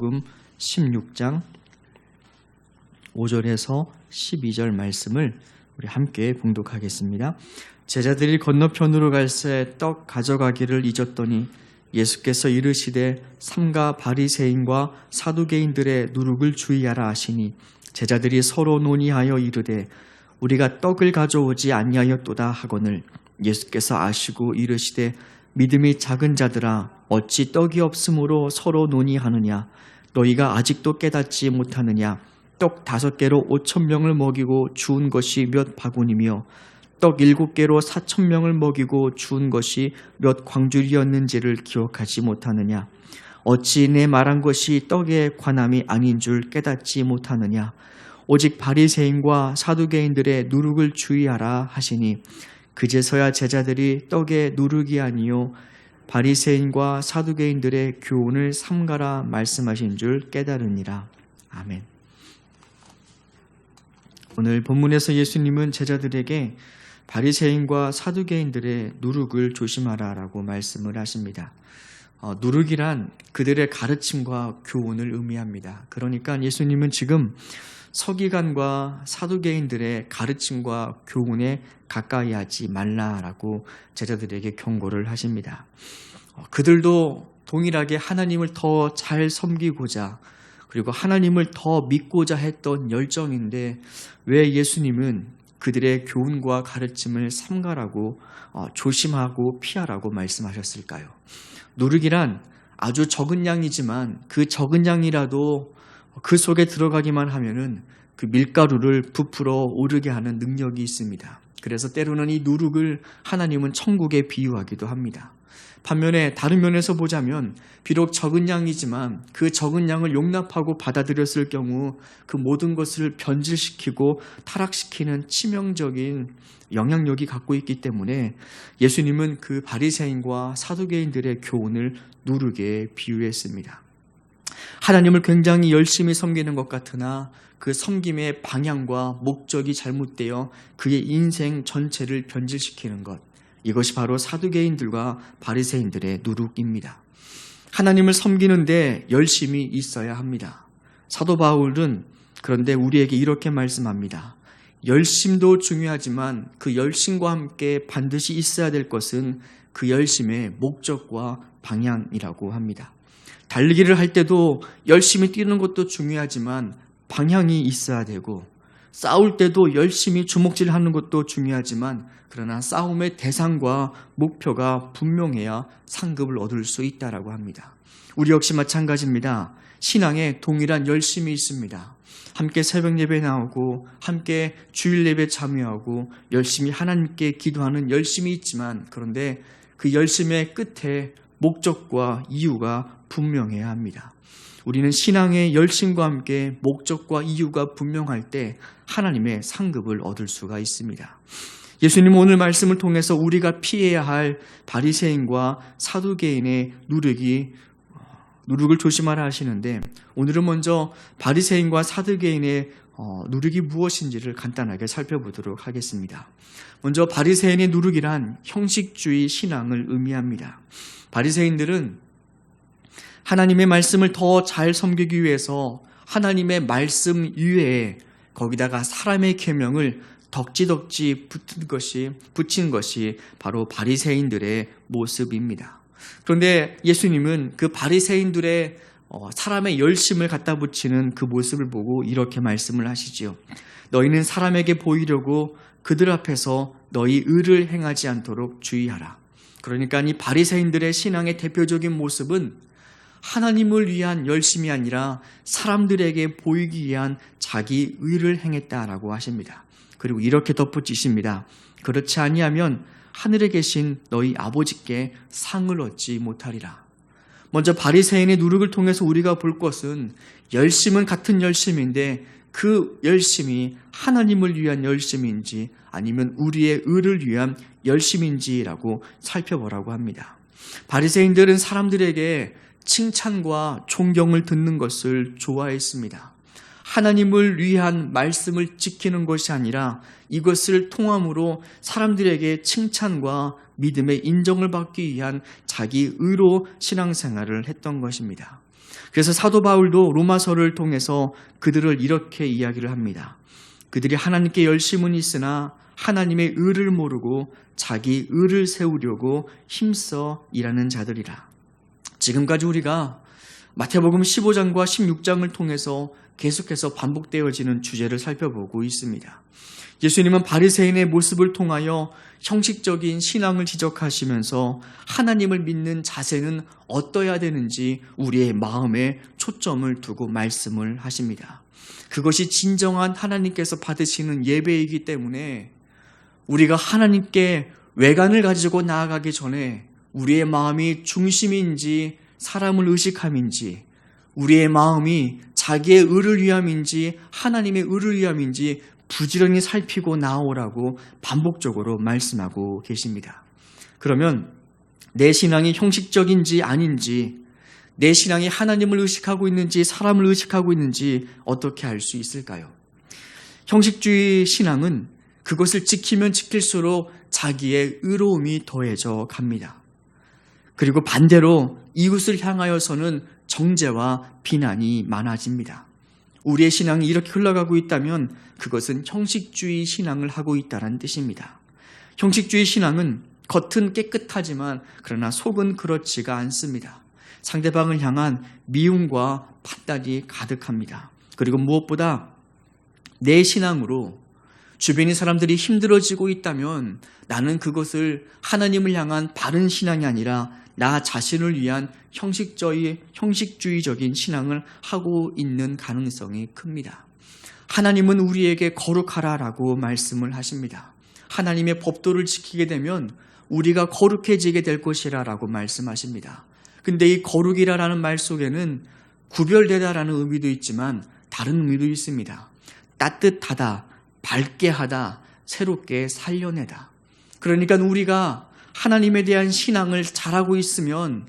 마태복음 16장 5절에서 12절 말씀을 우리 함께 봉독하겠습니다. 제자들이 건너편으로 갈새 떡 가져가기를 잊었더니 예수께서 이르시되 삼가 바리새인과 사두개인들의 누룩을 주의하라 하시니 제자들이 서로 논의하여 이르되 우리가 떡을 가져오지 아니하였도다 하거늘 예수께서 아시고 이르시되 믿음이 작은 자들아 어찌 떡이 없으므로 서로 논의하느냐 너희가 아직도 깨닫지 못하느냐 떡 5개로 5,000명을 먹이고 주운 것이 몇 바구니며 떡 7개로 4,000명을 먹이고 주운 것이 몇 광줄이었는지를 기억하지 못하느냐 어찌 내 말한 것이 떡에 관함이 아닌 줄 깨닫지 못하느냐 오직 바리새인과 사두개인들의 누룩을 주의하라 하시니 그제서야 제자들이 떡의 누룩이 아니요 바리새인과 사두개인들의 교훈을 삼가라 말씀하신 줄 깨달으니라. 아멘. 오늘 본문에서 예수님은 제자들에게 바리새인과 사두개인들의 누룩을 조심하라라고 말씀을 하십니다. 누룩이란 그들의 가르침과 교훈을 의미합니다. 그러니까 예수님은 지금 서기관과 사두개인들의 가르침과 교훈에 가까이 하지 말라라고 제자들에게 경고를 하십니다. 그들도 동일하게 하나님을 더 잘 섬기고자 그리고 하나님을 더 믿고자 했던 열정인데 왜 예수님은 그들의 교훈과 가르침을 삼가라고 조심하고 피하라고 말씀하셨을까요? 누룩이란 아주 적은 양이지만 그 적은 양이라도 그 속에 들어가기만 하면은 그 밀가루를 부풀어 오르게 하는 능력이 있습니다. 그래서 때로는 이 누룩을 하나님은 천국에 비유하기도 합니다. 반면에 다른 면에서 보자면 비록 적은 양이지만 그 적은 양을 용납하고 받아들였을 경우 그 모든 것을 변질시키고 타락시키는 치명적인 영향력이 갖고 있기 때문에 예수님은 그 바리새인과 사두개인들의 교훈을 누룩에 비유했습니다. 하나님을 굉장히 열심히 섬기는 것 같으나 그 섬김의 방향과 목적이 잘못되어 그의 인생 전체를 변질시키는 것, 이것이 바로 사두개인들과 바리새인들의 누룩입니다. 하나님을 섬기는데 열심이 있어야 합니다. 사도 바울은 그런데 우리에게 이렇게 말씀합니다. 열심도 중요하지만 그 열심과 함께 반드시 있어야 될 것은 그 열심의 목적과 방향이라고 합니다. 달리기를 할 때도 열심히 뛰는 것도 중요하지만 방향이 있어야 되고 싸울 때도 열심히 주먹질하는 것도 중요하지만 그러나 싸움의 대상과 목표가 분명해야 상급을 얻을 수 있다라고 합니다. 우리 역시 마찬가지입니다. 신앙에 동일한 열심이 있습니다. 함께 새벽 예배 나오고 함께 주일 예배 참여하고 열심히 하나님께 기도하는 열심이 있지만 그런데 그 열심의 끝에 목적과 이유가 분명해야 합니다. 우리는 신앙의 열심과 함께 목적과 이유가 분명할 때 하나님의 상급을 얻을 수가 있습니다. 예수님은 오늘 말씀을 통해서 우리가 피해야 할 바리새인과 사두개인의 누룩을 조심하라 하시는데 오늘은 먼저 바리새인과 사두개인의 누룩이 무엇인지를 간단하게 살펴보도록 하겠습니다. 먼저 바리새인의 누룩이란 형식주의 신앙을 의미합니다. 바리새인들은 하나님의 말씀을 더 잘 섬기기 위해서 하나님의 말씀 이외에 거기다가 사람의 계명을 덕지덕지 붙인 것이 바로 바리새인들의 모습입니다. 그런데 예수님은 그 바리새인들의 사람의 열심을 갖다 붙이는 그 모습을 보고 이렇게 말씀을 하시지요. 너희는 사람에게 보이려고 그들 앞에서 너희 의를 행하지 않도록 주의하라. 그러니까 이 바리새인들의 신앙의 대표적인 모습은 하나님을 위한 열심이 아니라 사람들에게 보이기 위한 자기 의를 행했다라고 하십니다. 그리고 이렇게 덧붙이십니다. 그렇지 아니하면 하늘에 계신 너희 아버지께 상을 얻지 못하리라. 먼저 바리새인의 누룩을 통해서 우리가 볼 것은 열심은 같은 열심인데 그 열심이 하나님을 위한 열심인지 아니면 우리의 의를 위한 열심인지라고 살펴보라고 합니다. 바리새인들은 사람들에게 칭찬과 존경을 듣는 것을 좋아했습니다. 하나님을 위한 말씀을 지키는 것이 아니라 이것을 통함으로 사람들에게 칭찬과 믿음의 인정을 받기 위한 자기 의로 신앙생활을 했던 것입니다. 그래서 사도 바울도 로마서를 통해서 그들을 이렇게 이야기를 합니다. 그들이 하나님께 열심은 있으나 하나님의 의를 모르고 자기 의를 세우려고 힘써 일하는 자들이라. 지금까지 우리가 마태복음 15장과 16장을 통해서 계속해서 반복되어지는 주제를 살펴보고 있습니다. 예수님은 바리새인의 모습을 통하여 형식적인 신앙을 지적하시면서 하나님을 믿는 자세는 어떠해야 되는지 우리의 마음에 초점을 두고 말씀을 하십니다. 그것이 진정한 하나님께서 받으시는 예배이기 때문에 우리가 하나님께 외관을 가지고 나아가기 전에 우리의 마음이 중심인지 사람을 의식함인지 우리의 마음이 자기의 의를 위함인지 하나님의 의를 위함인지 부지런히 살피고 나오라고 반복적으로 말씀하고 계십니다. 그러면 내 신앙이 형식적인지 아닌지, 내 신앙이 하나님을 의식하고 있는지 사람을 의식하고 있는지 어떻게 알 수 있을까요? 형식주의 신앙은 그것을 지키면 지킬수록 자기의 의로움이 더해져 갑니다. 그리고 반대로 이웃을 향하여서는 정죄와 비난이 많아집니다. 우리의 신앙이 이렇게 흘러가고 있다면 그것은 형식주의 신앙을 하고 있다는 뜻입니다. 형식주의 신앙은 겉은 깨끗하지만 그러나 속은 그렇지가 않습니다. 상대방을 향한 미움과 판단이 가득합니다. 그리고 무엇보다 내 신앙으로 주변의 사람들이 힘들어지고 있다면 나는 그것을 하나님을 향한 바른 신앙이 아니라 나 자신을 위한 형식주의적인 신앙을 하고 있는 가능성이 큽니다. 하나님은 우리에게 거룩하라라고 말씀을 하십니다. 하나님의 법도를 지키게 되면 우리가 거룩해지게 될 것이라라고 말씀하십니다. 근데 이 거룩이라는 말 속에는 구별되다라는 의미도 있지만 다른 의미도 있습니다. 따뜻하다, 밝게 하다, 새롭게 살려내다. 그러니까 우리가 하나님에 대한 신앙을 잘하고 있으면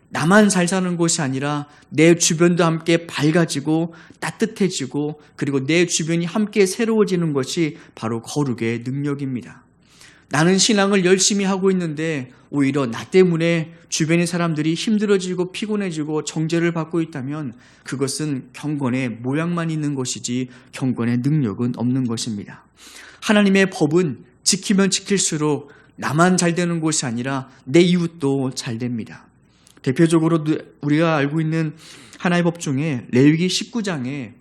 나만 잘 사는 것이 아니라 내 주변도 함께 밝아지고 따뜻해지고 그리고 내 주변이 함께 새로워지는 것이 바로 거룩의 능력입니다. 나는 신앙을 열심히 하고 있는데 오히려 나 때문에 주변의 사람들이 힘들어지고 피곤해지고 정죄를 받고 있다면 그것은 경건의 모양만 있는 것이지 경건의 능력은 없는 것입니다. 하나님의 법은 지키면 지킬수록 나만 잘 되는 것이 아니라 내 이웃도 잘 됩니다. 대표적으로 우리가 알고 있는 하나의 법 중에 레위기 19장에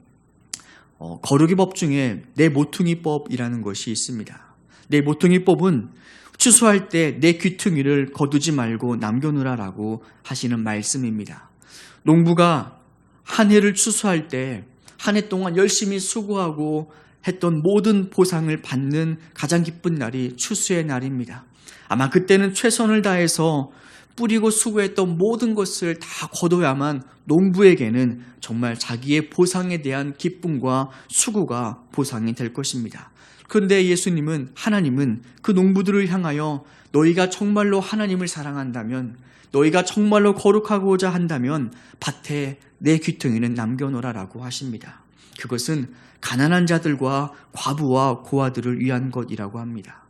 거룩의 법 중에 내 모퉁이법이라는 것이 있습니다. 내 모퉁이법은 추수할 때 내 귀퉁이를 거두지 말고 남겨놓으라라고 하시는 말씀입니다. 농부가 한 해를 추수할 때 한 해 동안 열심히 수고하고 했던 모든 보상을 받는 가장 기쁜 날이 추수의 날입니다. 아마 그때는 최선을 다해서 뿌리고 수고했던 모든 것을 다 거둬야만 농부에게는 정말 자기의 보상에 대한 기쁨과 수고가 보상이 될 것입니다. 그런데 하나님은 그 농부들을 향하여 너희가 정말로 하나님을 사랑한다면, 너희가 정말로 거룩하고자 한다면 밭에 내 귀퉁이는 남겨놓으라라고 하십니다. 그것은 가난한 자들과 과부와 고아들을 위한 것이라고 합니다.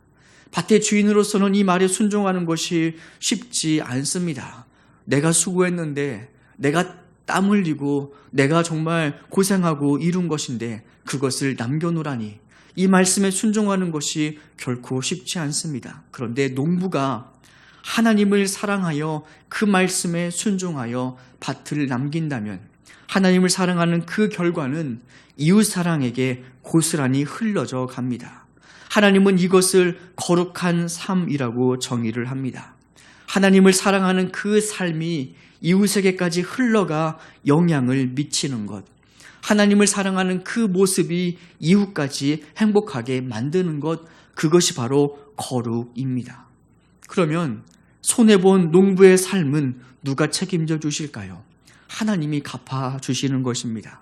밭의 주인으로서는 이 말에 순종하는 것이 쉽지 않습니다. 내가 수고했는데, 내가 땀 흘리고, 내가 정말 고생하고 이룬 것인데 그것을 남겨놓으라니, 이 말씀에 순종하는 것이 결코 쉽지 않습니다. 그런데 농부가 하나님을 사랑하여 그 말씀에 순종하여 밭을 남긴다면 하나님을 사랑하는 그 결과는 이웃 사랑에게 고스란히 흘러져 갑니다. 하나님은 이것을 거룩한 삶이라고 정의를 합니다. 하나님을 사랑하는 그 삶이 이웃에게까지 흘러가 영향을 미치는 것, 하나님을 사랑하는 그 모습이 이웃까지 행복하게 만드는 것, 그것이 바로 거룩입니다. 그러면 손해본 농부의 삶은 누가 책임져 주실까요? 하나님이 갚아주시는 것입니다.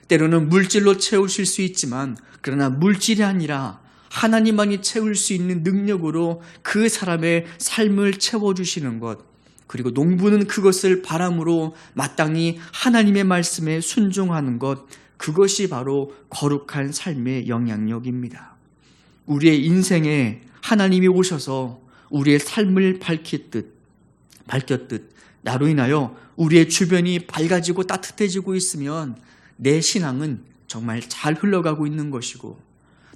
때로는 물질로 채우실 수 있지만 그러나 물질이 아니라 하나님만이 채울 수 있는 능력으로 그 사람의 삶을 채워주시는 것, 그리고 농부는 그것을 바람으로 마땅히 하나님의 말씀에 순종하는 것, 그것이 바로 거룩한 삶의 영향력입니다. 우리의 인생에 하나님이 오셔서 우리의 삶을 밝혔듯 나로 인하여 우리의 주변이 밝아지고 따뜻해지고 있으면 내 신앙은 정말 잘 흘러가고 있는 것이고,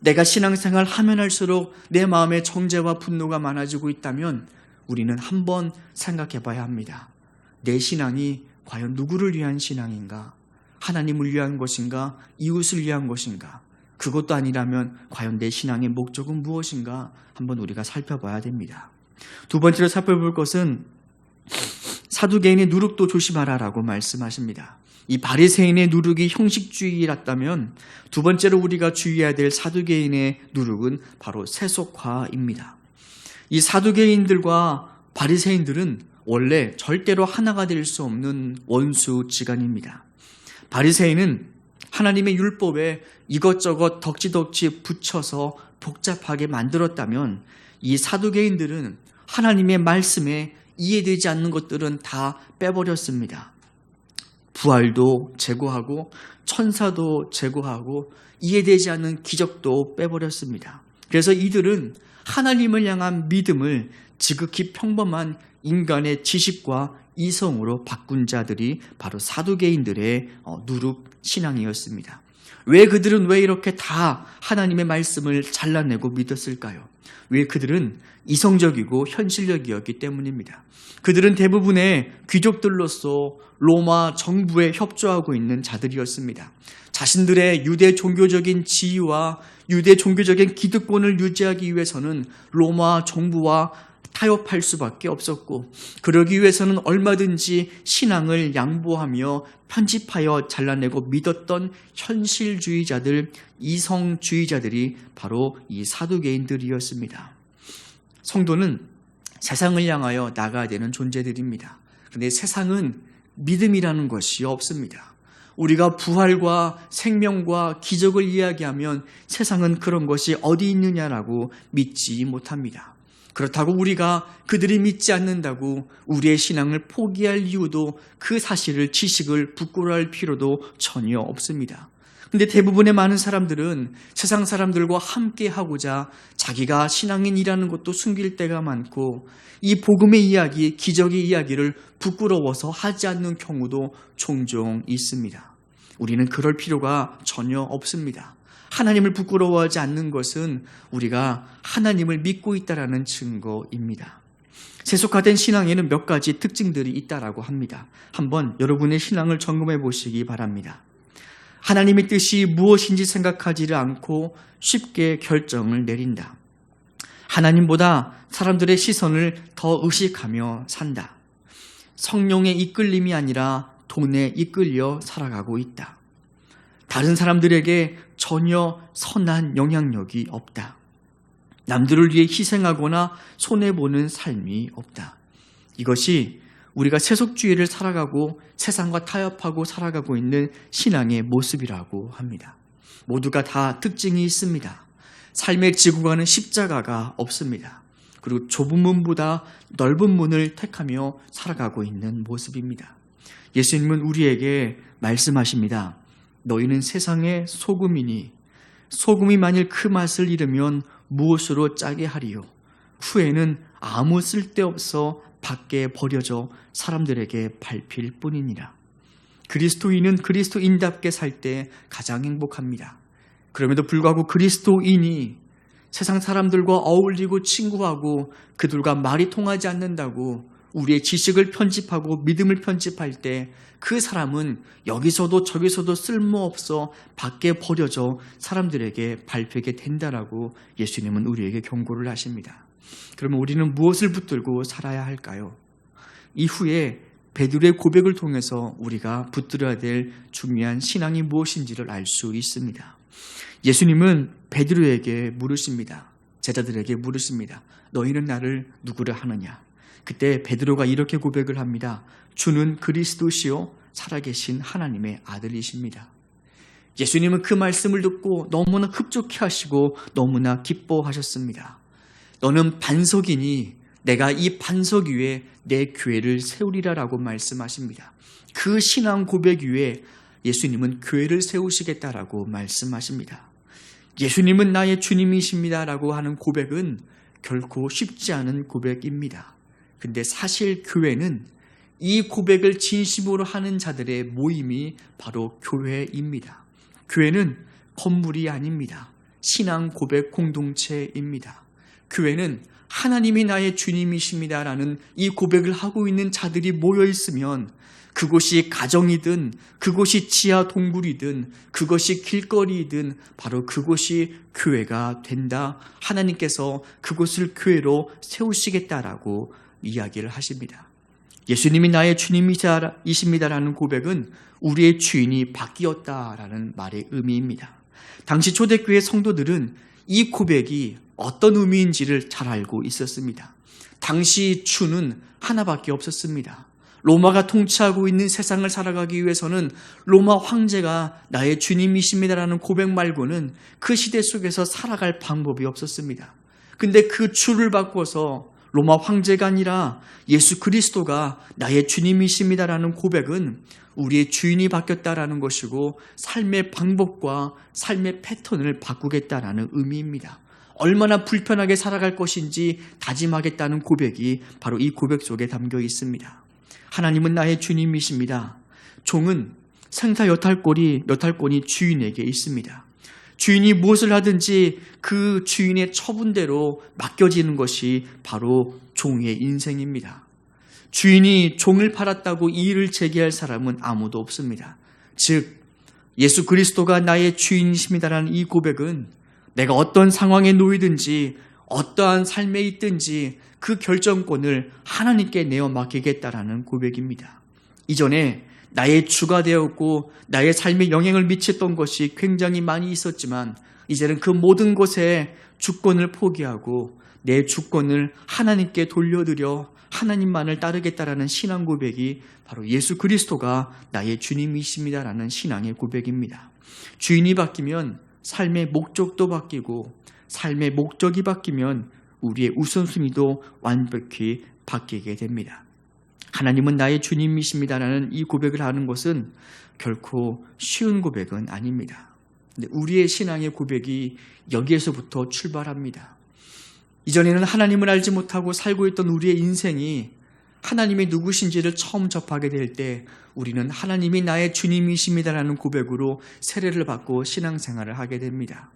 내가 신앙생활 하면 할수록 내 마음에 정죄와 분노가 많아지고 있다면 우리는 한번 생각해 봐야 합니다. 내 신앙이 과연 누구를 위한 신앙인가? 하나님을 위한 것인가? 이웃을 위한 것인가? 그것도 아니라면 과연 내 신앙의 목적은 무엇인가? 한번 우리가 살펴봐야 됩니다. 두 번째로 살펴볼 것은 사두개인의 누룩도 조심하라라고 말씀하십니다. 이 바리새인의 누룩이 형식주의였다면 두 번째로 우리가 주의해야 될 사두개인의 누룩은 바로 세속화입니다. 이 사두개인들과 바리새인들은 원래 절대로 하나가 될 수 없는 원수지간입니다. 바리새인은 하나님의 율법에 이것저것 덕지덕지 붙여서 복잡하게 만들었다면, 이 사두개인들은 하나님의 말씀에 이해되지 않는 것들은 다 빼버렸습니다. 부활도 제거하고 천사도 제거하고 이해되지 않는 기적도 빼버렸습니다. 그래서 이들은 하나님을 향한 믿음을 지극히 평범한 인간의 지식과 이성으로 바꾼 자들이 바로 사두개인들의 누룩 신앙이었습니다. 그들은 왜 이렇게 다 하나님의 말씀을 잘라내고 믿었을까요? 왜 그들은 이성적이고 현실적이었기 때문입니다. 그들은 대부분의 귀족들로서 로마 정부에 협조하고 있는 자들이었습니다. 자신들의 유대 종교적인 지위와 유대 종교적인 기득권을 유지하기 위해서는 로마 정부와 타협할 수밖에 없었고, 그러기 위해서는 얼마든지 신앙을 양보하며 편집하여 잘라내고 믿었던 현실주의자들, 이성주의자들이 바로 이 사두개인들이었습니다. 성도는 세상을 향하여 나가야 되는 존재들입니다. 그런데 세상은 믿음이라는 것이 없습니다. 우리가 부활과 생명과 기적을 이야기하면 세상은 그런 것이 어디 있느냐라고 믿지 못합니다. 그렇다고 우리가 그들이 믿지 않는다고 우리의 신앙을 포기할 이유도, 그 사실을 지식을 부끄러워할 필요도 전혀 없습니다. 근데 대부분의 많은 사람들은 세상 사람들과 함께 하고자 자기가 신앙인이라는 것도 숨길 때가 많고, 이 복음의 이야기, 기적의 이야기를 부끄러워서 하지 않는 경우도 종종 있습니다. 우리는 그럴 필요가 전혀 없습니다. 하나님을 부끄러워하지 않는 것은 우리가 하나님을 믿고 있다는 증거입니다. 세속화된 신앙에는 몇 가지 특징들이 있다라고 합니다. 한번 여러분의 신앙을 점검해 보시기 바랍니다. 하나님의 뜻이 무엇인지 생각하지를 않고 쉽게 결정을 내린다. 하나님보다 사람들의 시선을 더 의식하며 산다. 성령의 이끌림이 아니라 돈에 이끌려 살아가고 있다. 다른 사람들에게 전혀 선한 영향력이 없다. 남들을 위해 희생하거나 손해보는 삶이 없다. 이것이 우리가 세속주의를 살아가고 세상과 타협하고 살아가고 있는 신앙의 모습이라고 합니다. 모두가 다 특징이 있습니다. 삶의 지구가는 십자가가 없습니다. 그리고 좁은 문보다 넓은 문을 택하며 살아가고 있는 모습입니다. 예수님은 우리에게 말씀하십니다. 너희는 세상의 소금이니 소금이 만일 그 맛을 잃으면 무엇으로 짜게 하리요? 후에는 아무 쓸데없어 밖에 버려져 사람들에게 밟힐 뿐이니라. 그리스도인은 그리스도인답게 살 때 가장 행복합니다. 그럼에도 불구하고 그리스도인이 세상 사람들과 어울리고 친구하고 그들과 말이 통하지 않는다고 우리의 지식을 편집하고 믿음을 편집할 때 그 사람은 여기서도 저기서도 쓸모없어 밖에 버려져 사람들에게 밟히게 된다라고 예수님은 우리에게 경고를 하십니다. 그러면 우리는 무엇을 붙들고 살아야 할까요? 이후에 베드로의 고백을 통해서 우리가 붙들어야 될 중요한 신앙이 무엇인지를 알 수 있습니다. 예수님은 베드로에게 물으십니다. 제자들에게 물으십니다. 너희는 나를 누구라 하느냐? 그때 베드로가 이렇게 고백을 합니다. 주는 그리스도시요 살아계신 하나님의 아들이십니다. 예수님은 그 말씀을 듣고 너무나 흡족해 하시고 너무나 기뻐하셨습니다. 너는 반석이니 내가 이 반석 위에 내 교회를 세우리라라고 말씀하십니다. 그 신앙 고백 위에 예수님은 교회를 세우시겠다라고 말씀하십니다. 예수님은 나의 주님이십니다라고 하는 고백은 결코 쉽지 않은 고백입니다. 근데 사실 교회는 이 고백을 진심으로 하는 자들의 모임이 바로 교회입니다. 교회는 건물이 아닙니다. 신앙 고백 공동체입니다. 교회는 하나님이 나의 주님이십니다라는 이 고백을 하고 있는 자들이 모여 있으면 그곳이 가정이든 그곳이 지하 동굴이든 그것이 길거리이든 바로 그곳이 교회가 된다. 하나님께서 그곳을 교회로 세우시겠다라고 이야기를 하십니다. 예수님이 나의 주님이십니다라는 고백은 우리의 주인이 바뀌었다라는 말의 의미입니다. 당시 초대교회 성도들은 이 고백이 어떤 의미인지를 잘 알고 있었습니다. 당시 주는 하나밖에 없었습니다. 로마가 통치하고 있는 세상을 살아가기 위해서는 로마 황제가 나의 주님이십니다라는 고백 말고는 그 시대 속에서 살아갈 방법이 없었습니다. 근데 그 주를 바꿔서 로마 황제가 아니라 예수 그리스도가 나의 주님이십니다라는 고백은 우리의 주인이 바뀌었다라는 것이고 삶의 방법과 삶의 패턴을 바꾸겠다라는 의미입니다. 얼마나 불편하게 살아갈 것인지 다짐하겠다는 고백이 바로 이 고백 속에 담겨 있습니다. 하나님은 나의 주님이십니다. 종은 생사 여탈권이 주인에게 있습니다. 주인이 무엇을 하든지 그 주인의 처분대로 맡겨지는 것이 바로 종의 인생입니다. 주인이 종을 팔았다고 이의를 제기할 사람은 아무도 없습니다. 즉 예수 그리스도가 나의 주인이십니다라는 이 고백은 내가 어떤 상황에 놓이든지 어떠한 삶에 있든지 그 결정권을 하나님께 내어 맡기겠다라는 고백입니다. 이전에 나의 주가 되었고 나의 삶에 영향을 미쳤던 것이 굉장히 많이 있었지만 이제는 그 모든 것에 주권을 포기하고 내 주권을 하나님께 돌려드려 하나님만을 따르겠다라는 신앙 고백이 바로 예수 그리스도가 나의 주님이십니다라는 신앙의 고백입니다. 주인이 바뀌면 삶의 목적도 바뀌고 삶의 목적이 바뀌면 우리의 우선순위도 완벽히 바뀌게 됩니다. 하나님은 나의 주님이십니다라는 이 고백을 하는 것은 결코 쉬운 고백은 아닙니다. 근데 우리의 신앙의 고백이 여기에서부터 출발합니다. 이전에는 하나님을 알지 못하고 살고 있던 우리의 인생이 하나님이 누구신지를 처음 접하게 될 때 우리는 하나님이 나의 주님이십니다라는 고백으로 세례를 받고 신앙생활을 하게 됩니다.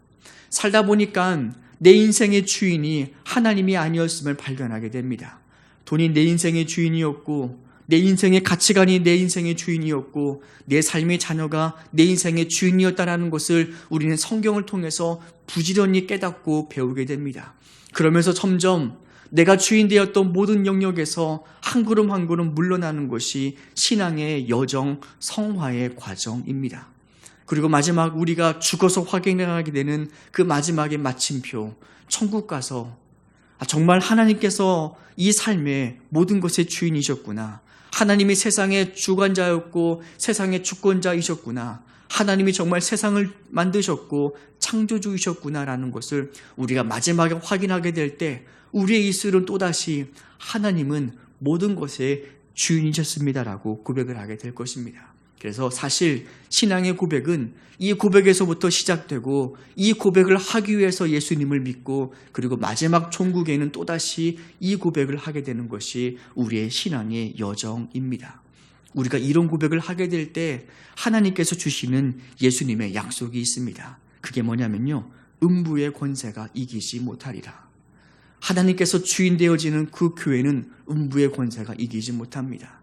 살다 보니까 내 인생의 주인이 하나님이 아니었음을 발견하게 됩니다. 돈이 내 인생의 주인이었고 내 인생의 가치관이 내 인생의 주인이었고 내 삶의 자녀가 내 인생의 주인이었다는 것을 우리는 성경을 통해서 부지런히 깨닫고 배우게 됩니다. 그러면서 점점 내가 주인 되었던 모든 영역에서 한 걸음 한 걸음 물러나는 것이 신앙의 여정, 성화의 과정입니다. 그리고 마지막 우리가 죽어서 확인하게 되는 그 마지막의 마침표, 천국 가서 정말 하나님께서 이 삶의 모든 것의 주인이셨구나. 하나님이 세상의 주관자였고 세상의 주권자이셨구나. 하나님이 정말 세상을 만드셨고 창조주이셨구나라는 것을 우리가 마지막에 확인하게 될 때 우리의 입술은 또다시 하나님은 모든 것의 주인이셨습니다라고 고백을 하게 될 것입니다. 그래서 사실 신앙의 고백은 이 고백에서부터 시작되고 이 고백을 하기 위해서 예수님을 믿고 그리고 마지막 천국에는 또다시 이 고백을 하게 되는 것이 우리의 신앙의 여정입니다. 우리가 이런 고백을 하게 될 때 하나님께서 주시는 예수님의 약속이 있습니다. 그게 뭐냐면요. 음부의 권세가 이기지 못하리라. 하나님께서 주인 되어지는 그 교회는 음부의 권세가 이기지 못합니다.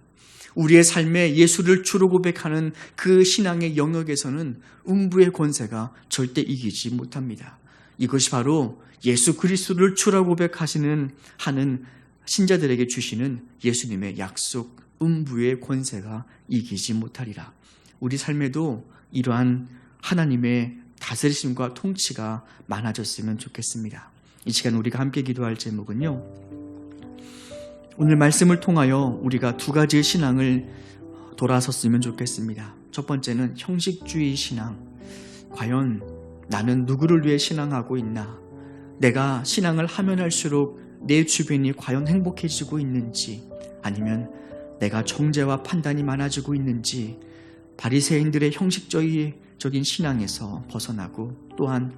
우리의 삶에 예수를 주로 고백하는 그 신앙의 영역에서는 음부의 권세가 절대 이기지 못합니다. 이것이 바로 예수 그리스도를 주로 고백하는 신자들에게 주시는 예수님의 약속, 음부의 권세가 이기지 못하리라. 우리 삶에도 이러한 하나님의 다스리심과 통치가 많아졌으면 좋겠습니다. 이 시간 우리가 함께 기도할 제목은요. 오늘 말씀을 통하여 우리가 두 가지의 신앙을 돌아섰으면 좋겠습니다. 첫 번째는 형식주의 신앙. 과연 나는 누구를 위해 신앙하고 있나? 내가 신앙을 하면 할수록 내 주변이 과연 행복해지고 있는지, 아니면 내가 정죄와 판단이 많아지고 있는지, 바리새인들의 형식적인 신앙에서 벗어나고 또한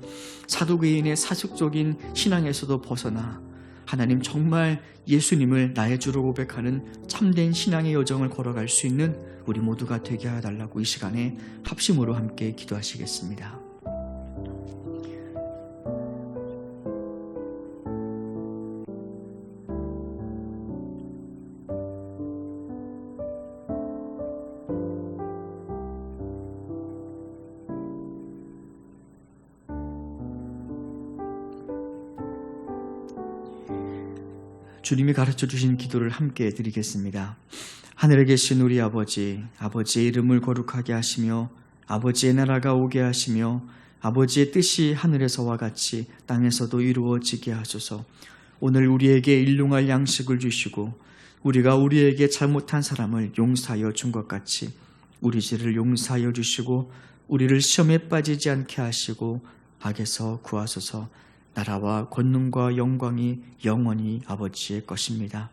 사두개인의 사숙적인 신앙에서도 벗어나 하나님 정말 예수님을 나의 주로 고백하는 참된 신앙의 여정을 걸어갈 수 있는 우리 모두가 되게 해달라고 이 시간에 합심으로 함께 기도하시겠습니다. 주님이 가르쳐 주신 기도를 함께 드리겠습니다. 하늘에 계신 우리 아버지, 아버지의 이름을 거룩하게 하시며 아버지의 나라가 오게 하시며 아버지의 뜻이 하늘에서와 같이 땅에서도 이루어지게 하소서. 오늘 우리에게 일용할 양식을 주시고 우리가 우리에게 잘못한 사람을 용서하여 준 것 같이 우리 죄를 용서하여 주시고 우리를 시험에 빠지지 않게 하시고 악에서 구하소서. 나라와 권능과 영광이 영원히 아버지의 것입니다.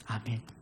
아멘.